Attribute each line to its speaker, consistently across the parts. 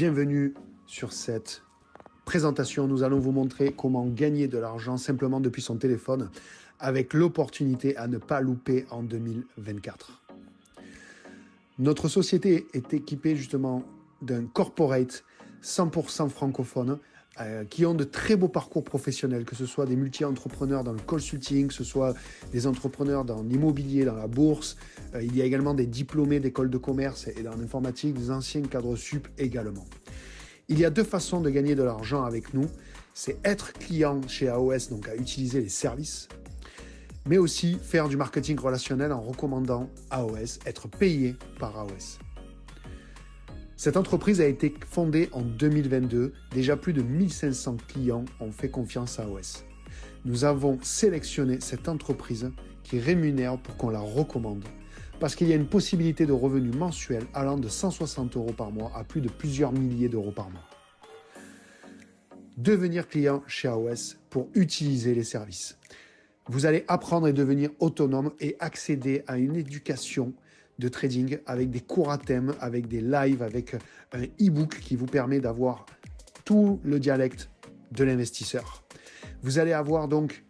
Speaker 1: Bienvenue sur cette présentation. Nous allons vous montrer comment gagner de l'argent simplement depuis son téléphone avec l'opportunité à ne pas louper en 2024. Notre société est équipée justement d'un corporate 100% francophone qui ont de très beaux parcours professionnels, que ce soit des multi-entrepreneurs dans le consulting, que ce soit des entrepreneurs dans l'immobilier, dans la bourse. Il y a également des diplômés d'écoles de commerce et dans l'informatique, des anciens cadres sup également. Il y a deux façons de gagner de l'argent avec nous. C'est être client chez AOS, donc à utiliser les services, mais aussi faire du marketing relationnel en recommandant AOS, être payé par AOS. Cette entreprise a été fondée en 2022. Déjà plus de 1500 clients ont fait confiance à AOS. Nous avons sélectionné cette entreprise qui rémunère pour qu'on la recommande parce qu'il y a une possibilité de revenus mensuels allant de 160 € par mois à plus de plusieurs milliers d'euros par mois. Devenir client chez AOS pour utiliser les services. Vous allez apprendre et devenir autonome et accéder à une éducation de trading avec des cours à thème, avec des lives, avec un e-book qui vous permet d'avoir tout le dialecte de l'investisseur. Vous allez avoir donc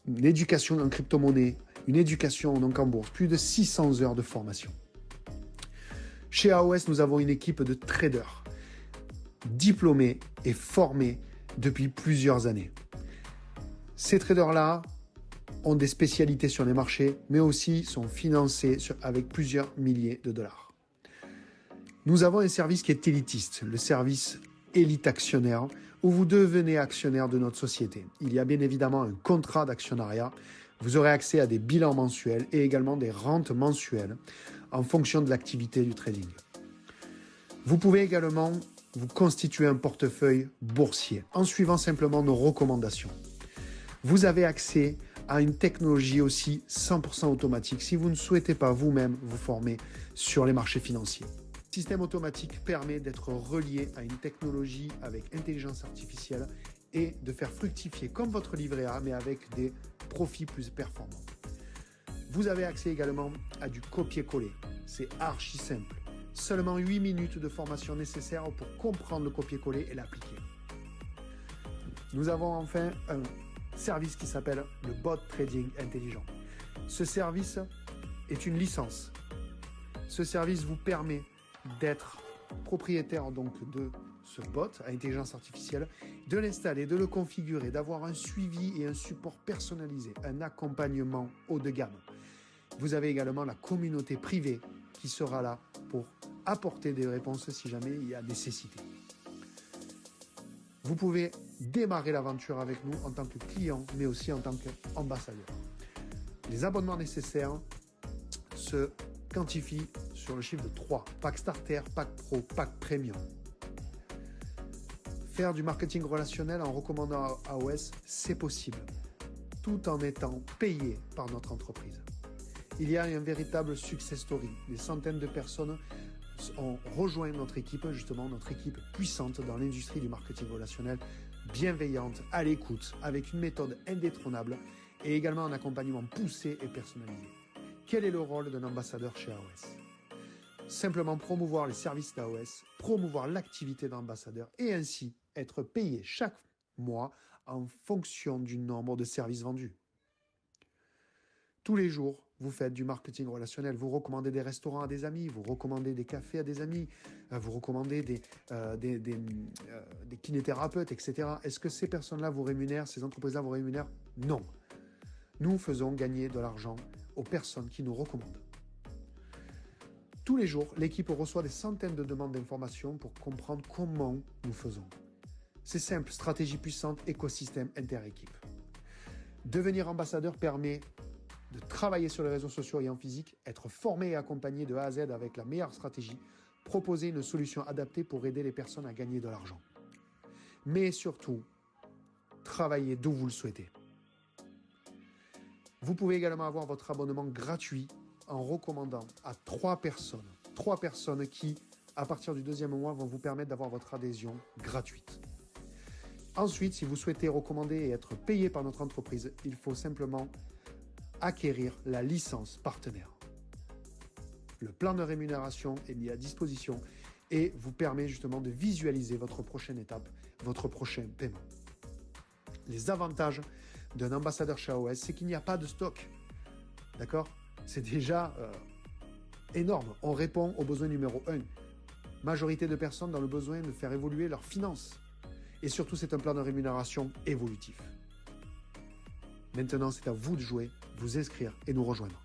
Speaker 1: une éducation en crypto-monnaie, une éducation donc en bourse, plus de 600 heures de formation. Chez AOS, nous avons une équipe de traders diplômés et formés depuis plusieurs années. Ces traders-là ont des spécialités sur les marchés, mais aussi sont financés avec plusieurs milliers de dollars. Nous avons un service qui est élitiste, le service Élite Actionnaire, où vous devenez actionnaire de notre société. Il y a bien évidemment un contrat d'actionnariat. Vous aurez accès à des bilans mensuels et également des rentes mensuelles en fonction de l'activité du trading. Vous pouvez également vous constituer un portefeuille boursier en suivant simplement nos recommandations. Vous avez accès à une technologie aussi 100% automatique si vous ne souhaitez pas vous-même vous former sur les marchés financiers. Le système automatique permet d'être relié à une technologie avec intelligence artificielle et de faire fructifier comme votre livret A, mais avec des profits plus performants. Vous avez accès également à du copier-coller. C'est archi simple. Seulement 8 minutes de formation nécessaire pour comprendre le copier-coller et l'appliquer. Nous avons enfin un service qui s'appelle le Bot Trading Intelligent. Ce service est une licence. Ce service vous permet d'être propriétaire donc de ce bot à intelligence artificielle, de l'installer, de le configurer, d'avoir un suivi et un support personnalisé, un accompagnement haut de gamme. Vous avez également la communauté privée qui sera là pour apporter des réponses si jamais il y a nécessité. Vous pouvez démarrer l'aventure avec nous en tant que client, mais aussi en tant qu'ambassadeur. Les abonnements nécessaires se quantifient sur le chiffre de 3. Pack Starter, Pack Pro, Pack Premium. Faire du marketing relationnel en recommandant AOS, c'est possible, tout en étant payé par notre entreprise. Il y a un véritable success story. Des centaines de personnes ont rejoint notre équipe, justement notre équipe puissante dans l'industrie du marketing relationnel, bienveillante, à l'écoute, avec une méthode indétrônable et également un accompagnement poussé et personnalisé. Quel est le rôle d'un ambassadeur chez AOS ? Simplement promouvoir les services d'AOS, promouvoir l'activité d'ambassadeur et ainsi être payé chaque mois en fonction du nombre de services vendus. Tous les jours, vous faites du marketing relationnel, vous recommandez des restaurants à des amis, vous recommandez des cafés à des amis, vous recommandez des kinésithérapeutes, etc. Est-ce que ces personnes-là vous rémunèrent, ces entreprises-là vous rémunèrent ? Non. Nous faisons gagner de l'argent aux personnes qui nous recommandent. Tous les jours, l'équipe reçoit des centaines de demandes d'informations pour comprendre comment nous faisons. C'est simple, stratégie puissante, écosystème inter-équipe. Devenir ambassadeur permet de travailler sur les réseaux sociaux et en physique, être formé et accompagné de A à Z avec la meilleure stratégie, proposer une solution adaptée pour aider les personnes à gagner de l'argent. Mais surtout, travailler d'où vous le souhaitez. Vous pouvez également avoir votre abonnement gratuit en recommandant à 3 personnes qui, à partir du 2e mois, vont vous permettre d'avoir votre adhésion gratuite. Ensuite, si vous souhaitez recommander et être payé par notre entreprise, il faut simplement acquérir la licence partenaire. Le plan de rémunération est mis à disposition et vous permet justement de visualiser votre prochaine étape, votre prochain paiement. Les avantages d'un ambassadeur chez AOS, c'est qu'il n'y a pas de stock. D'accord? C'est déjà énorme. On répond au besoin numéro 1. Majorité de personnes dans le besoin de faire évoluer leurs finances. Et surtout, c'est un plan de rémunération évolutif. Maintenant, c'est à vous de jouer, vous inscrire et nous rejoindre.